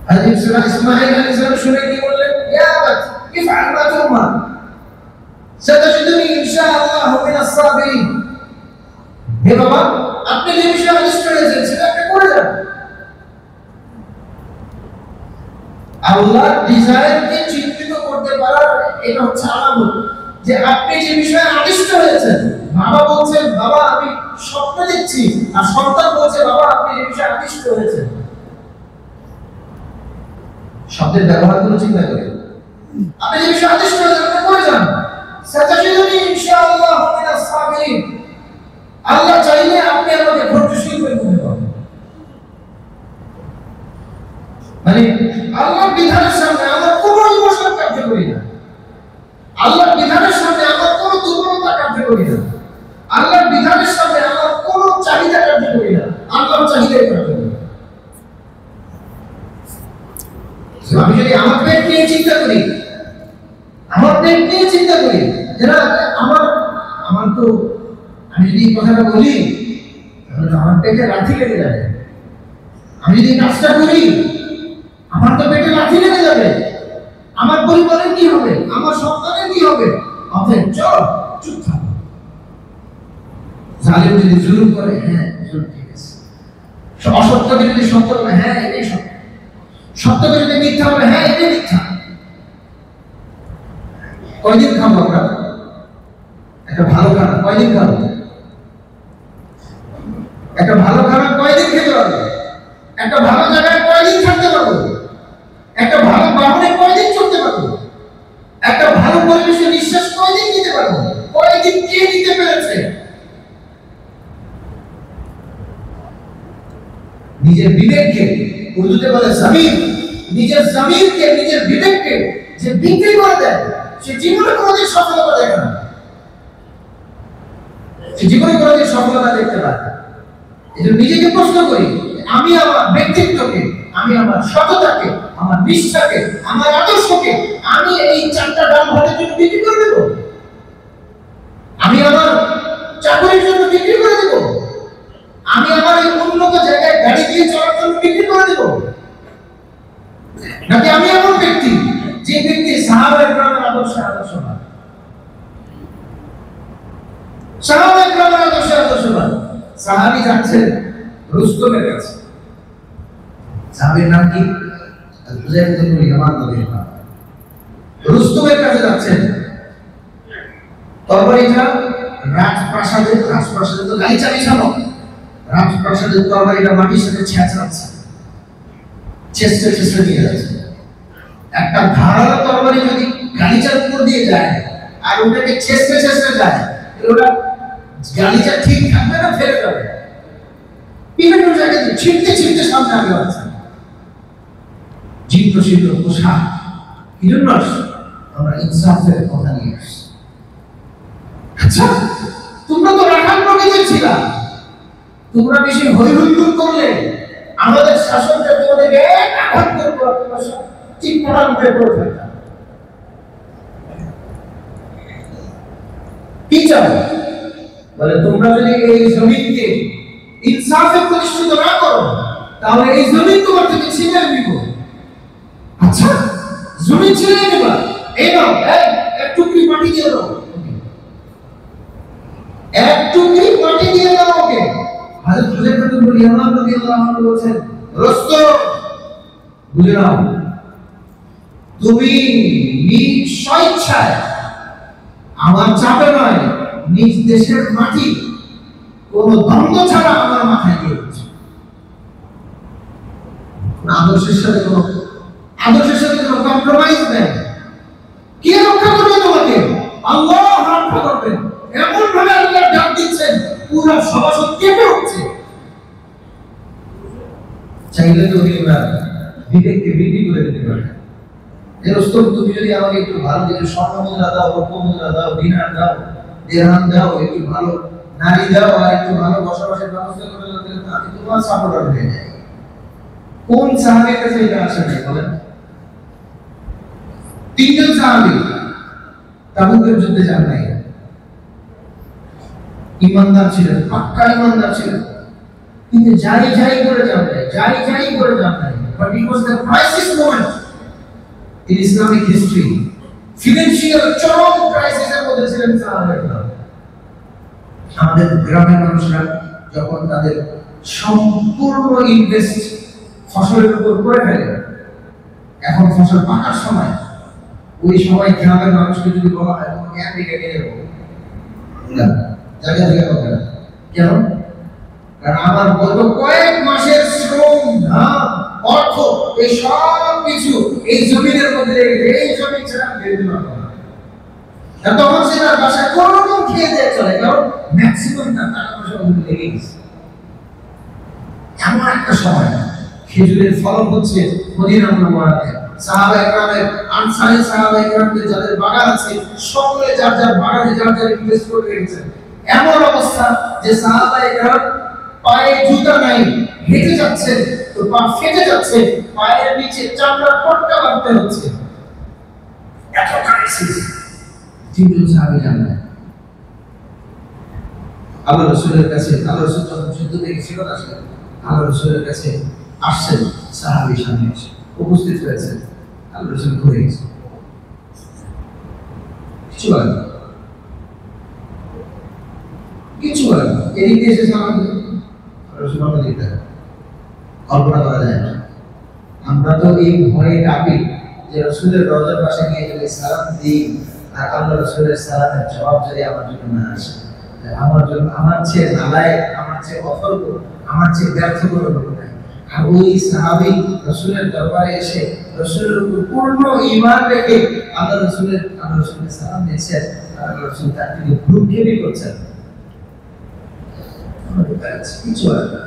হযরত ইসমাঈল আলাইহিস সালাম শুনে কি বললেন, ইয়া আবাতি ইফআল মা তু'মার সাতাজিদুনি ইনশাআল্লাহ মিনাস সাবিরিন। হে বাবা, আপনি যে বিষয়ে আদেশ করেছেন সেটা আপনি করে যান। আল্লাহর ডিজাইনকে চিহ্নিত করতে পারার এটা হচ্ছে আলামত যে আপনি যে বিষয়ে আদিষ্ট হয়েছেন। বাবা বলছেন, বাবা আমি স্বপ্ন দেখছি, আর সন্তান বলছে, বাবা আপনি যে বিষয়ে আদিষ্ট হয়েছেন। শব্দের ব্যবহারগুলো চিন্তা করেন, আপনি যে বিষয়ে আদিষ্ট হয়েছেন আপনি করে যান। সাতাজিদুনি ইনশাআল্লাহ মিনাস সাবিরিন। আল্লাহ চাইলে আপনি আমাকে ধৈর্যশীল করে তুলতে পারবেন। মানে আল্লাহর বিধানের সামনে আমার কোনো ইমোশন কার্যকরী না, আল্লাহর বিধানের সামনে আমার কোনো দুর্বলতা কার্যকরী না, আল্লাহর বিধানের সামনে আমার কোনো চাহিদা কার্যকরী না, আল্লাহর চাহিদাই কার্যকরী। আমি যদি আমার পেট নিয়ে চিন্তা করি, যে না আমার তো, আমি যদি এই কথাটা বলি তাহলে তো আমার পেটে লাথি লেগে যাবে, আমি যদি কাজটা করি আমার তো পেটে লাথি লেগে যাবে, আমার পরিবারের কি হবে, আমার সন্তানের কি হবে, অতএব চল চুপ থাক। জালিম যদি জুলুম করে, হ্যাঁ জুলুম ঠিক আছে, অসত্যকে যদি সত্য বলে, হ্যাঁ এটাই সত্য, সত্যকে যদি মিথ্যা বলে, হ্যাঁ এটাই মিথ্যা। কয়দিন খাবো আমরা একটা ভালো খানা? কয়দিন খাবো একটা ভালো খানা? কয়দিন খেতে পারবো? একটা ভালো জায়গায় কয়দিন থাকতে পারবো? একটা ভালো বাহনে কয়দিন চলতে পারবো? একটা ভালো পরিবেশে নিঃশ্বাস কয়দিন নিতে পারবো? কয়দিন কে নিতে পেরেছে? নিজের বিবেককে, উর্দুতে বলে জমির, নিজের জমিরকে, নিজের বিবেককে যে বিক্রি করে দেয়, সে জীবনে কোনোদিন সফলতা দেখে না, সে জীবনে কোনোদিন সফলতা দেখতে পায় না। এজন্য নিজেকে প্রশ্ন করি, আমি আমার ব্যক্তিত্বকে, আমি আমার সততাকে, আমার নিষ্ঠাকে, আমার আদর্শকে আমি এই চারটা ডাল ভাতের জন্য বিক্রি করে দেব? আমি আমার চাকরির জন্য বিক্রি করে দেব? আমি আমার এই উন্নত জায়গায় গাড়ি দিয়ে চলার জন্য বিক্রি করে দেব? নাকি আমি এমন ব্যক্তি যে ব্যক্তি সাহাবায়ে কেরামের আদর্শবান, সাহাবায়ে কেরামের আদর্শবান। সাহাবী যাচ্ছেন রুস্তমের কাছে, সাহাবীর নাম কি? হুযায়ফা ইবনে ইয়ামান রাদিয়াল্লাহু আনহু। রুস্তমের কাছে যাচ্ছেন, তরবারিটা রাজপ্রাসাদে তো গালিচা বিছানো, রাজপ্রাসাদের তরবারিটা মাটির সাথে ছেঁচড়াচ্ছে, ছেঁচড়ে নিয়ে যাচ্ছে। একটা ধারালো তরবারি যদি গালিচার উপর দিয়ে যায় আর ওটাকে ছেঁচড়ে যায়, ওটা গাড়িটা ঠিক থাকবে না ফেলে যাবে, বিভিন্ন জায়গায় ছিটতে ছিটতে সামনে আগে আছে। জিন প্রসিদ্ধ পোশাক কি জন্য আমরা ইনসাফের কথা নিয়ে আসছি। আচ্ছা, তোমরা তো রাখাল প্রকৃতির ছিল, তোমরা বেশি হই হুল্লোড় করলে আমাদের শাসনটা তোমাদেরকে আঘাত করবো, তোমরা সব ঠিক পড়ার মুখে পড়ে থাকতাম। কি চাও? বলে তোমরা যদি এই জমিনকে ইনসাফে প্রতিষ্ঠিত না করো তাহলে এই জমিন তোমার থেকে ছিনিয়ে নিব। আচ্ছা, জমিন ছিনিয়ে নেবা, এই নাও এক টুকরি মাটি দিয়ে দাও, এক টুকরি মাটি দিয়ে দাও ওকে। হযরত হুযায়ফা বিন ইয়ামান রাদিয়াল্লাহু আনহু বলেন, রুস্তম বুঝে নাও, তুমি নিজ স্বেচ্ছায় আমার চাপে নয়, নিজ দেশের মাটি কোন দ্বন্দ্ব ছাড়া আমার মাথায় দিয়ে দিচ্ছে। আদর্শের সাথে কোনো কম্প্রোমাইজ নেই। কে রক্ষা করবে তোমাকে? আল্লাহ রক্ষা করবেন। এমন ভাবে আল্লাহ ডাক দিচ্ছেন, পুরো সমাজ কেঁপে উঠছে। চাইলে তো বিবেককে বিক্রি করে দিতে পারে। রুস্তম, তুমি যদি আমাকে একটু ভালো কিছু স্বর্ণ মুদ্রা দাও, রৌপ্য মুদ্রা দাও, দিনার দাও, দিরহাম দাও, একটু ভালো নারী দাও, আর একটু ভালো বসবাসের ব্যবস্থা করে দাও, আমি তোমার সাপোর্টার হয়ে যাই। কোন সাহাবীর কাছে এটা আসে নাই বলেন? তিনজন সাহাবী তাবুকের যুদ্ধে যান নাই, ইমানদার ছিলেন, পাক্কা ইমানদার ছিলেন, কিন্তু যাই করে যান নাই। But it was the crisis moment in Islamic history. Financial চরম ক্রাইসিসের মধ্যে ছিলেন সাহাবারা। আমাদের গ্রামের মানুষরা যখন তাদের সম্পূর্ণ ইনভেস্ট ফসলের উপর করে ফেলে, এখন ফসল পাকার সময়, ওই সময় গ্রামের মানুষকে যদি বলা হয় আমেরিকা গেলে জায়গা হবে না। কেন? কারণ আমার গত কয়েক মাসের শ্রম, ঘাম, অর্থ, এই সব কিছু এই জমিনের মধ্যে রেখে এই জমি ছাড়া বের দিতে পারবো না। তখন সে তার বাসায় কোনোরকম খেয়ে দিয়ে চলে, কারণ ম্যাক্সিমাম তার টাকা পয়সা ওখানে লেগে গেছে। এমন একটা সময় খেজুরের ফলন হচ্ছে মদিনা মুনাওয়ারাতে। সাহাবায়ে কেরামের, আনসারী সাহাবায়ে কেরামদের যাদের বাগান আছে, সকলে যার বাগানে যার ইনভেস্ট করে রেখেছেন। এমন অবস্থা যে সাহাবায়ে কেরাম পায়ে জুতা নাই, হেঁটে যাচ্ছেন তো পা ফেটে যাচ্ছে, পায়ের নিচে চামড়ার পট্টা বাঁধতে হচ্ছে। এত ক্রাইসিস তিনজন সাহাবী জানেন। আল্লাহ রাসূলের কাছে, আল্লাহ রাসূল যখন যুদ্ধ থেকে ফেরত আসলেন, আল্লাহ রাসূলের কাছে আসছেন, সাহাবী সামনে এসে উপস্থিত হয়েছেন। আল্লাহ রাসূল ঘুরে গেছেন, কিছু বলেন না, এদিক দিয়ে এসে আমাদের রাসূল আমাদের কল্পনা করা যায় না। আমরা তো এই ভয়ে কাঁপি যে রাসূলের রওজার পাশে গিয়ে যদি সালাম দিই আর আল্লাহ রাসূলের সালামের জবাব যদি আমার জন্য না আসে, আমার চেয়ে নালায়েক, আমার চেয়ে অথর্ব, আমার চেয়ে ব্যর্থ কোনো লোক নাই। আর ওই সাহাবী রাসূলের দরবারে এসে রাসূলের উপর পূর্ণ ঈমান রেখে আল্লাহ রাসূলের সালাম দিয়েছেন, আল্লাহ রাসূল তার দিকে ভ্রুক্ষেপই করছেন। কিছু আর না,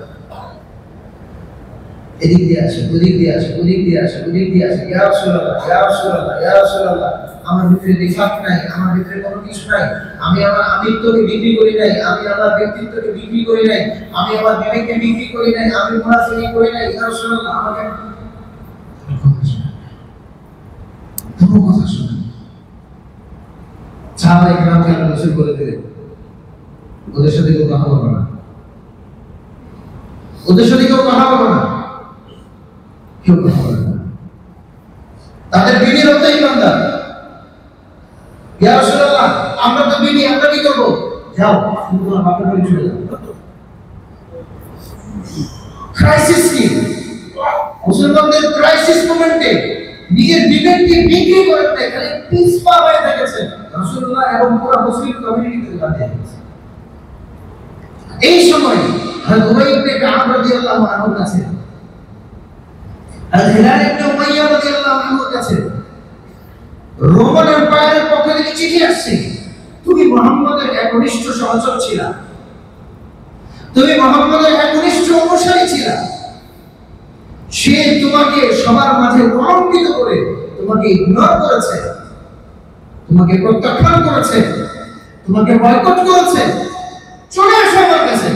এদিক দিয়ে আসে, ওদিক দিয়ে আসে, ইয়া রাসূলুল্লাহ, আমার ভিতরে নিফাক নাই, আমার ভিতরে কোনো কিছু নাই, আমি আমার আমিত্বকে বিক্রি করি নাই, আমি আমার ব্যক্তিত্বকে বিক্রি করি নাই, আমি আমার বিবেককে বিক্রি করি নাই, আমি মুনাফিকি করি নাই। ইয়া রাসূলুল্লাহ, আমাকে কোনো কথা শুনুন। সাহাবায়ে কেরামকে আল্লাহ রাসূল বলে দিলেন, ওদের সাথে কেউ কথা বলবে না, তাদের বিবির হতে ইমানদার। ইয়া রাসূলুল্লাহ, আমরা তো বিবি, আমরা কি করব? যাও, তুমি তোমার বাপের বাড়ি চলে যাও। ক্রাইসিস কি? মুসলমানদের ক্রাইসিস মোমেন্টে নিজের বিবেককে বিক্রি করে এখানে পিছপা হয়ে থেকেছে রাসূলুল্লাহ এবং পুরো মুসলিম কমিউনিটিতে দাঁড়িয়ে আছে। এই সময় হযরত উমাইয়া ইবনে কাব রাদিয়াল্লাহু আনহুর কাছে, হযরত হিলাল ইবনে উমাইয়া রাদিয়াল্লাহু আনহুর কাছে রোমান এম্পায়ারের পক্ষ থেকে চিঠি আসছে, তুমি মুহাম্মদের একনিষ্ঠ সহচর ছিলা, তুমি মুহাম্মদের একনিষ্ঠ অনুসারী ছিলে, সে তোমাকে সবার মাঝে কলঙ্কিত করে তোমাকে ইগনোর করেছে, তোমাকে প্রত্যাখ্যান করেছে, তোমাকে বয়কট করেছে। চলে আসো আমার কাছে,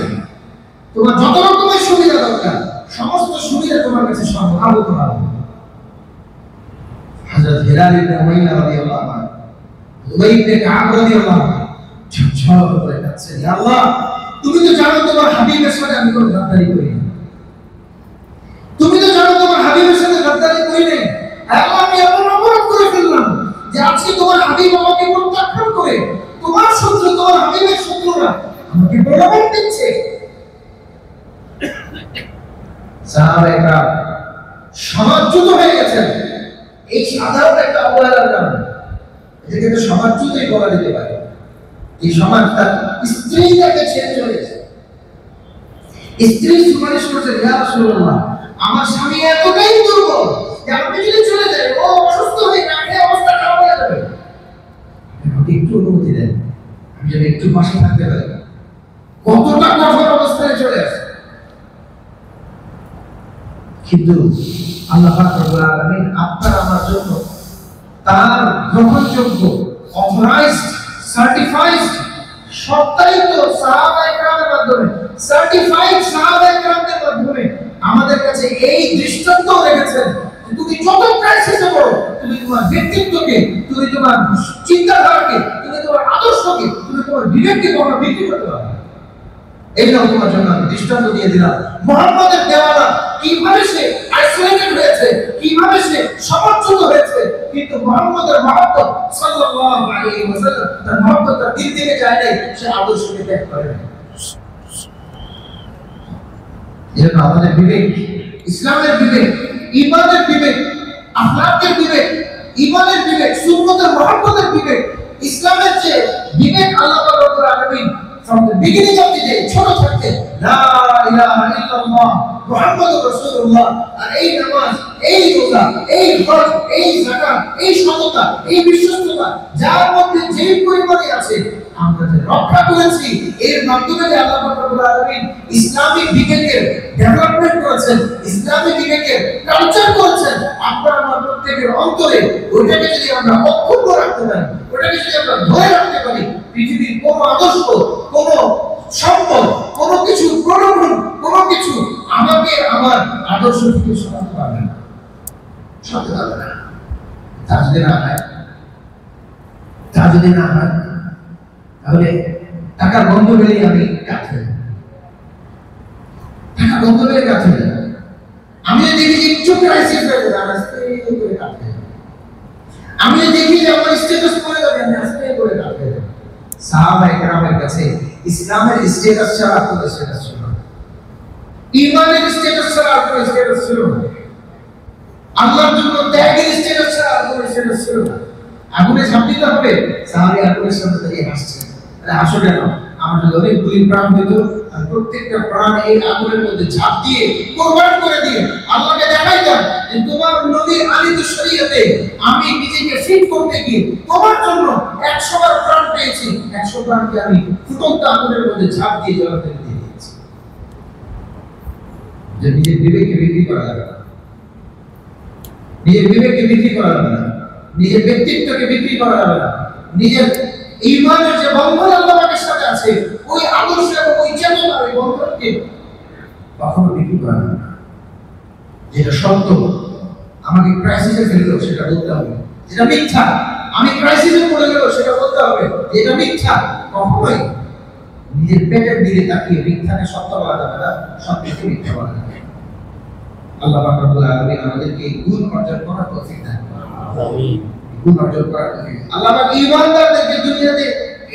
তোমার যত রকমের সুবিধা দরকার সমস্ত সুবিধা তোমার কাছে সরবরাহ করা হবে। হযরত হিলাল ইবনে উমাইয়া রাদিয়াল্লাহু আনহু, উবাই ইবনে কাব রাদিয়াল্লাহু আনহু ঝরঝর করে কাঁদছেন, ইয়া আল্লাহ, তুমি তো জানো তোমার হাবিবের সাথে আমি কোনো গাদ্দারি করি না, তুমি তো জানো তোমার হাবিবের সাথে গাদ্দারি করি না। আল্লাহ, আমি এমন অপরাধ করে ফেললাম যে আজকে তোমার হাবিব আমাকে প্রত্যাখ্যান করে তোমার শত্রু, তোমার হাবিবের শত্রুরা আমাকে প্রলোভন দিচ্ছে। সাহাবায়ে সমাজচ্যুত হয়ে গেছেন এই সাধারণ একটা অবহেলার কারণে। এটাকে তো সমাজচ্যুতই বলা যেতে পারে। এই সমাজ তার স্ত্রীটাকে ছেড়ে চলে গেছে। স্ত্রী সুপারিশ করছে, ইয়া রাসূলুল্লাহ, আমার স্বামী এতটাই দুর্বল যে আপনি যদি চলে যান ও অসুস্থ হয়ে না খেয়ে অবস্থা খারাপ হয়ে যাবে, আমাকে একটু অনুমতি দেন, আমি যেন একটু পাশে থাকতে পারি। কতটা কঠোর অবস্থায় চলে আসে। কিন্তু আল্লাহ পাক রব্বুল আলামিন আপনার আমার জন্য তার গ্রহণযোগ্য, অথরাইজড, সার্টিফাইড, সত্যায়িত সাহাবায়ে কেরামের মাধ্যমে, সার্টিফাইড সাহাবায়ে কেরামদের মাধ্যমে আমাদের কাছে এই দৃষ্টান্ত রেখেছেন যে তুমি যত ক্রাইসিসে পড়ো, তুমি তোমার ব্যক্তিত্বকে, তুমি তোমার চিন্তাধারাকে, তুমি তোমার আদর্শকে, তুমি তোমার বিবেককে কখনো বিক্রি করতে পারবে না। এইটাও তোমার জন্য আমি দৃষ্টান্ত দিয়ে দিলাম। মুহাম্মদের দেওয়ানা কিভাবে সে আইসোলেটেড হয়েছে, কিভাবে সে সমাজচ্যুত হয়েছে, কিন্তু মুহাম্মদের মহব্বত সাল্লাল্লাহু আলাইহি ওয়াসাল্লাম তার মহব্বত তার দিল থেকে যায় নাই, সে আদর্শকে ত্যাগ করে নাই। এজন্য আমাদের বিবেক, ইসলামের বিবেক, ঈমানের বিবেক, আখলাকের বিবেক, ঈমানের বিবেক, সুন্নতের মহব্বতের বিবেক, ইসলামের যে বিবেক আল্লাহ পাক রব্বুল আলামিন from the beginning of the day ছোট থাকতে লা ইলাহা ইল্লাল্লাহ মুহাম্মাদুর রাসূলুল্লাহ, আর এই নামাজ, এই রোজা, এই হজ, এই যাকাত, এই সততা, এই বিশ্বস্ততা যার মধ্যে যে পরিমাণে আছে আমরা যে রক্ষা করেছি, এর মাধ্যমে যে আল্লাহ পাক রব্বুল আলামিন ইসলামিক বিবেকের ডেভেলপমেন্ট করেছেন, ইসলামিক বিবেকের কালচার করেছেন আপনার আমার প্রত্যেকের অন্তরে, ওইটাকে যদি আমরা অক্ষুণ্ণ রাখতে পারি, ওইটাকে যদি আমরা ধরে রাখতে পারি, পৃথিবীর কোন আদর্শ, কোন সম্পদ, কোন কিছু প্রলোভন, কোন কিছু আমাকে আমার আদর্শ থেকে সরাতে পারবে না, সরাতে পারবে না। তা যদি না হয়, তাহলে টাকার গন্ধ পেলে আমি কাছে, টাকা গন্ধ পেলে কাছে, আমি দেখি যে একটু ক্রাইসিস হয়ে যাবে আমি আস্তে করে কাছে, আমি দেখি যে আমার স্ট্যাটাস পড়ে যাবে আমি আস্তে করে কাছে। সাহাবায়ে কেরামের কাছে ইসলামের স্ট্যাটাস ছাড়া কোনো স্ট্যাটাস ছিল না, ঈমানের স্ট্যাটাস ছাড়া কোনো স্ট্যাটাস ছিল না, আল্লাহর জন্য ত্যাগের স্ট্যাটাস ছাড়া কোনো স্ট্যাটাস ছিল না। আগুনে ঝাঁপ দিতে হবে, সাহাবী আগুনের সামনে দাঁড়িয়ে হাসছেন, আরে হাসো কেন? আমার যদি অনেকগুলি প্রাণ হইতো আর প্রত্যেকটা প্রাণ এই আগুনের মধ্যে ঝাঁপ দিয়ে কোরবান করে দিয়ে আল্লাহকে দেখাইতাম যে তোমার নবীর আলিত শরীয়তে আমি নিজেকে ফিট করতে গিয়ে তোমার জন্য 100 বার প্রাণ পেয়েছি, 100 প্রাণকে আমি ফুটন্ত আগুনের মধ্যে ঝাঁপ দিয়ে জ্বালাতে দিয়ে দিয়েছি। যে নিজের বিবেককে বিক্রি করা যাবে না, নিজের বিবেককে বিক্রি করা যাবে না, নিজের ব্যক্তিত্বকে বিক্রি করা যাবে না, নিজের ঈমানের যে বন্ধন আল্লাহর সাথে আছে ওই আদর্শ এবং ওই চেতনা, ওই বন্ধনকে কখনো বিক্রি করা যাবে না। যেটা সত্য আমাকে ক্রাইসিসে ফেললো সেটা বলতে হবে, যেটা মিথ্যা আমি ক্রাইসিসে পড়ে গেল সেটা বলতে হবে, যেটা মিথ্যা কখনোই নিজের পেটের দিকে তাকিয়ে মিথ্যাকে সত্য বলা যাবে না, সত্যকে মিথ্যা বলা যাবে। আল্লাহ পাক রব্বুল আলামিন আমাদেরকে গুণ অর্জন করার তৌফিক দান করুন। আমিন। গুণ অর্জন করার তৌফিক। আল্লাহ পাক ঈমানদারদেরকে দুনিয়াতে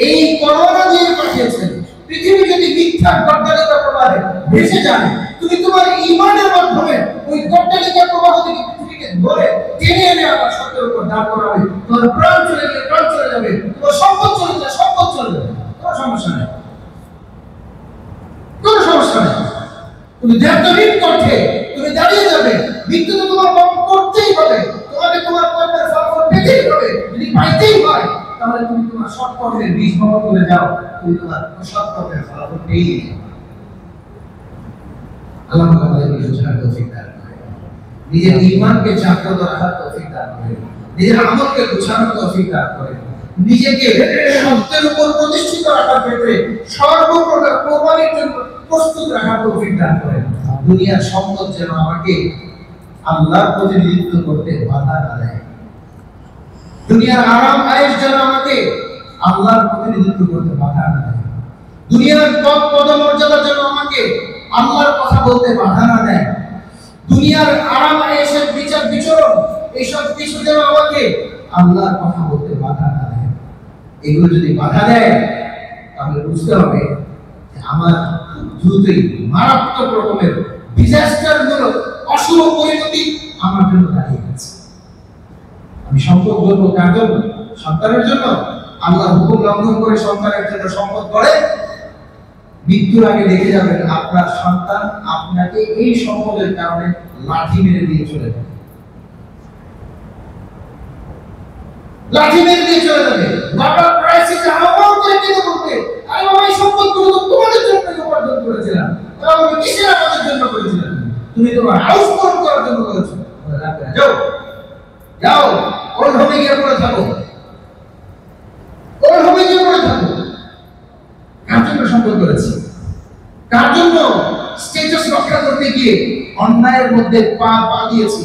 এই করোনা দিয়ে পাঠিয়েছেন। পৃথিবী যদি মিথ্যা গড্ডালিকা প্রবাহে ভেসে যায়, তুমি তোমার ঈমানের মাধ্যমে ওই গড্ডালিকা প্রবাহ থেকে পৃথিবীকে ধরে টেনে এনে আবার সত্যের উপর দাঁড় করাবে। তোমার প্রাণ চলে গেলে প্রাণ চলে যাবে, তোমার সম্পদ চলে গেলে সম্পদ চলে যাবে, কোনো সমস্যা নেই, কোনো সমস্যা নেই। তুমি দেবতাবিদ করতে তুমি দাঁড়িয়ে যাবে, মৃত্যু তো তোমার বরণ করতেই হবে, তোমাকে তোমার কর্মের ফলাফল পেতেই হবে। যদি পাইতেই হয় তাহলে তুমি তোমার সৎ কর্মের বীজ বপন করে যাও, তুমি তোমার সৎ কর্মের ফলাফল পেয়ে যাবে। আল্লাহ পাক আমাদেরকে বোঝার তৌফিক দান করেন, নিজের ঈমানকে জাগ্রত রাখার তৌফিক দান করেন, নিজের আমলকে গোছানোর তৌফিক দান করেন, নিজেকে সত্যের উপর প্রতিষ্ঠিত রাখার ক্ষেত্রে সর্বপ্রকার কোরবানির জন্য প্রস্তুত রাখার তৌফিক দান করেন। দুনিয়ার সম্পদ যেন আমাকে আল্লাহর প্রতিনিধিত্ব করতে বাধা না দেয়, দুনিয়ার আরাম আয়েশ যেন আমাকে আল্লাহর প্রতিনিধিত্ব করতে বাধা না দেয়, দুনিয়ার পদ পদমর্যাদা যেন আমাকে আল্লাহর কথা বলতে বাধা না দেয়, দুনিয়ার আরাম আয়েশের বিচার বিচরণ এইসব কিছু যেন আমাকে আল্লাহর কথা বলতে বাধা না দেয়। এগুলো যদি বাধা দেয় তাহলে বুঝতে হবে যে আমার দ্রুতই মারাত্মক রকমের ডিজাস্টার মূলক অশুভ পরিণতি আমার জন্য দাঁড়িয়ে গেছে। আমি সম্পদ বলবো কার জন্য? সন্তানের জন্য। আল্লাহ হুকুম লঙ্ঘন করে সন্তানের জন্য সম্পদ করে, মৃত্যুর আগে দেখে যাবেন আপনার সন্তান আপনাকে এই সম্পদের কারণে লাঠি মেরে দিয়ে চলে যাবে, লাঠি মেরে দিয়ে চলে যাবে। বাবা ক্রাইসিসে আহ্বান করে কেঁদে বলবে, আরে বাবা এই সম্পদগুলো তো তোমাদের জন্য উপার্জন করেছিলাম, আমি কিসের আমাদের জন্য করেছিলাম? তুমি তোমার হাউস পূরণ করার জন্য করেছো। যাও যাও, ওর হোমে গিয়ে পড়ে থাকো, ওর হোমে গিয়ে পড়ে থাকো। কার জন্য সম্পদ করেছি? কার জন্য স্ট্যাটাস রক্ষা করতে গিয়ে অন্যায়ের মধ্যে পা পা দিয়েছি?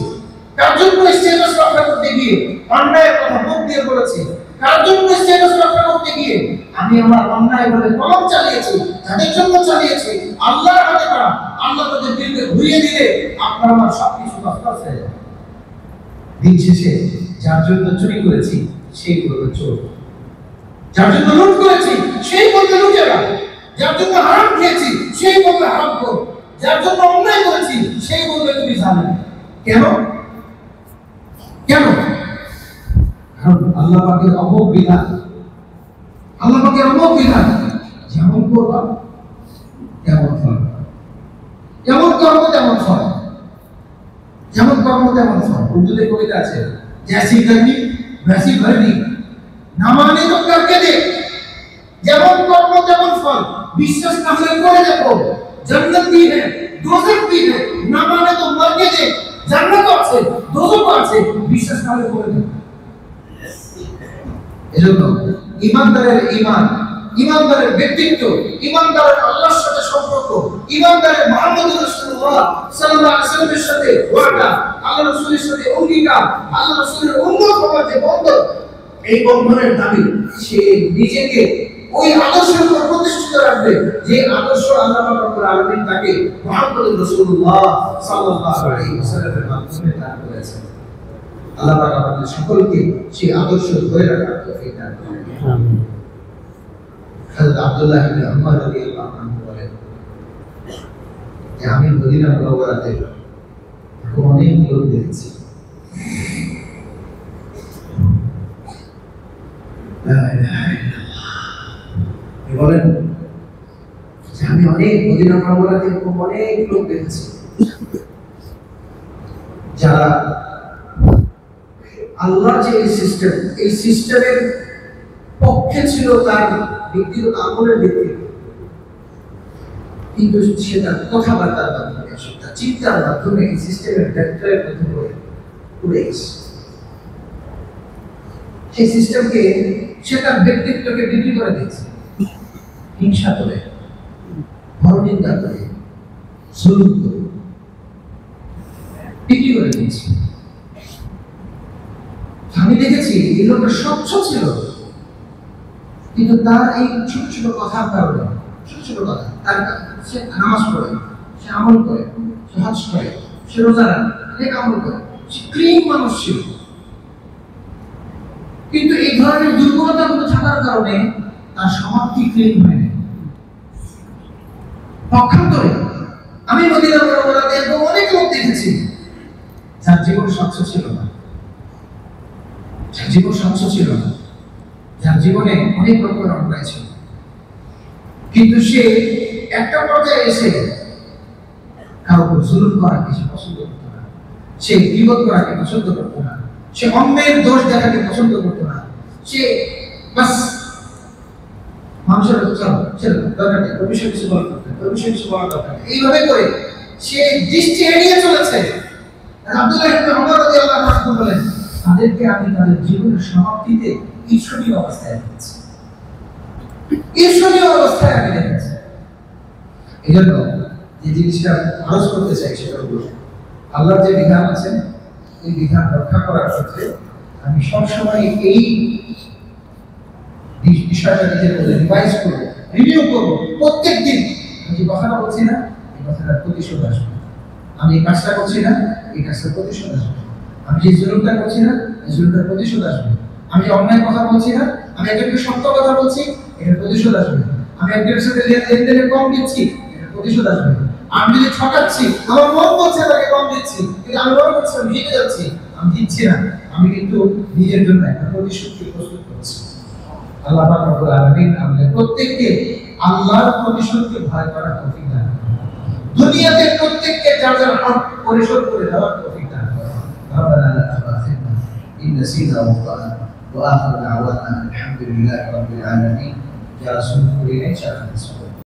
কার জন্য স্ট্যাটাস রক্ষা করতে গিয়ে অন্যায়ের কথা মুখ দিয়ে বলেছি? কার জন্য স্ট্যাটাস রক্ষা করতে গিয়ে আমি আমার অন্যায় বলে কলম চালিয়েছি? তাদের জন্য চালিয়েছি। আল্লাহর হাতে করা, আল্লাহ তাদের দিলকে ঘুরিয়ে দিলে আপনার আমার সবকিছু তছনছ হয়ে যাবে। দিন শেষে যার জন্য চুরি করেছি সেই বলবে চোর, যার জন্য লুট করেছি সেই বলবে লুটেরা, যার জন্য হারাম খেয়েছি সেই বলবে হারামখোর, যার জন্য অন্যায় করেছি সেই বলবে তুমি জালেম। কেন? কেন? কারণ আল্লাহ পাকের অমোঘ বিধান, আল্লাহ পাকের অমোঘ বিধান, যেমন করবা তেমন ফল, যেমন কর্ম তেমন ফল, যেমন কর্ম তেমন ফল। উর্দুতে কবিতা আছে, জैसी करनी वैसी भरनी, না মানে তো করকে দে, যেমন কর্ম তেমন ফল। বিশ্বাস না হলে করে দেখো, জান্নাত भी है दोजख भी है, না মানে তো মরকে দে, জান্নাত আছে দোজখ আছে, বিশ্বাস না হলে করে দেখো। এজন্য ঈমানদারের ঈমান, ঈমানদারের ব্যক্তিত্ব, ঈমানদারের আল্লাহর সাথে সম্পর্ক, ঈমানদারের মুহাম্মদ রাসূলুল্লাহ সাল্লাল্লাহু আলাইহি ওয়াসাল্লামের সাথে ওয়াদা, আল্লাহর রাসূলের সাথে অঙ্গীকার, আল্লাহর রাসূলের উম্মত হওয়ার যে বন্ধন, এই বন্ধনের দাবি সে নিজেকে ওই আদর্শের উপর প্রতিষ্ঠিত রাখবে যে আদর্শ আল্লাহ রাব্বুল আলামিন তাকে মুহাম্মদ রাসূলুল্লাহ সাল্লাল্লাহু আলাইহি ওয়াসাল্লামের মাধ্যমে দান করেছেন। আল্লাহ পাক আমাদের সকলকে সেই আদর্শ ধরে রাখার তৌফিক দান করুন। আমিন। হযরত আব্দুল্লাহ ইবনে উমর রাদিয়াল্লাহু আনহু বলেন যে আমি মদিনা মুনাওয়ারাতে অনেক লোক দেখেছি, বলেন যে আমি অনেক মদিনা মুনাওয়ারাতে অনেক লোক দেখেছি যারা আল্লাহর যে সিস্টেম, এই সিস্টেমের পক্ষে ছিল তার ব্যক্তিগত আমলের দিকে, কিন্তু সেটা কথাবার্তার মাধ্যমে, সেটা চিন্তার মাধ্যমে এই সিস্টেমের ভেক্টরের মধ্যে পড়ে গেছে। সেই সিস্টেমকে সেটা ব্যক্তিত্বকে বিক্রি করে দিয়েছে, হিংসা করে, পরনিন্দা করে, জুলুম করে বিক্রি করে দিয়েছে। আমি দেখেছি এই লোকটা স্বচ্ছ ছিল, কিন্তু তার এই ছোট ছোট কথার কারণে, ছোট ছোট কথা, তার সে নামাজ পড়ে, সে আমল করে, সে হজ করে, সে রোজা রাখে, অনেক আমল করে, সে ক্লিন মানুষ ছিল, কিন্তু এই ধরনের দুর্বলতাগুলো থাকার কারণে তার সমাপ্তি ক্লিন হয়নি। পক্ষান্তরে আমি মদিনা মুনাওয়ারাতে অনেক লোক দেখেছি যার জীবন স্বচ্ছ ছিল না, যার জীবন স্বচ্ছ ছিল না, যার জীবনে অনেক রকমের অন্যায় ছিল, কিন্তু সে একটা পর্যায়ে এসে কারো উপর জুলুম করাকে সে পছন্দ করতো না, সে গীবত করাকে পছন্দ করতো না, সে অন্যের দোষ দেখাকে পছন্দ করতো না, সে বাস মানুষের দরকার নেই, ওই বিষয়ে কিছু বলার দরকার নেই, ওই বিষয়ে কিছু বলার দরকার নেই, এইভাবে করে সে দৃষ্টি এড়িয়ে চলেছে। আব্দুল্লাহ ইবনে ওমর রাদিয়াল্লাহু আনহু বলেন, তাদেরকে আমি তাদের জীবনের সমাপ্তিতে ঈর্ষণীয় অবস্থায় দেখেছি, ঈর্ষণীয় অবস্থায় আমি দেখেছি। এই জন্য যে জিনিসটা আরোপ করতে চাই সেটা হলো আল্লাহর যে বিধান আছে এই বিধান রক্ষা করার ক্ষেত্রে আমি সবসময় এই বিষয়টা নিজের মধ্যে রিভাইজ করবো, রিভিউ করবো প্রত্যেক দিন। আমি যে কথাটা বলছি না এই কথাটার প্রতিশোধ আসবে, আমি এই কাজটা করছি না এই কাজটার প্রতিশোধ আসবে, আমি যে জুলুমটা করছি না এই জুলুমটার প্রতিশোধ আসবে, আমি যে অন্যায় কথা বলছি না, আমি একজনকে সত্য কথা বলছি, এটার প্রতিশোধ আসবে, আমি একজনের সাথে লেনদেনে কম দিচ্ছি, এটার প্রতিশোধ আসবে, আমি যদি ঠকাচ্ছি আমার মন বলছে তাকে কম দিচ্ছি কিন্তু আমি মনে করছি আমি জিতে যাচ্ছি, আমি দিচ্ছি না, আমি কিন্তু নিজের জন্য একটা প্রতিশোধকে প্রস্তুত করছি। আল্লাহ পাক রব্বুল আলামিন আমাদের প্রত্যেককে আল্লাহর প্রতিশোধকে ভয় করার তৌফিক দান করুন। দুনিয়াতে প্রত্যেককে যার যার হক পরিশোধ করে দেওয়ার তৌফিক দান করুন। ربنا لا تؤاخذنا إن نسينا وأخطأنا وآخر دعوانا الحمد لله رب العالمين. يا رسول الله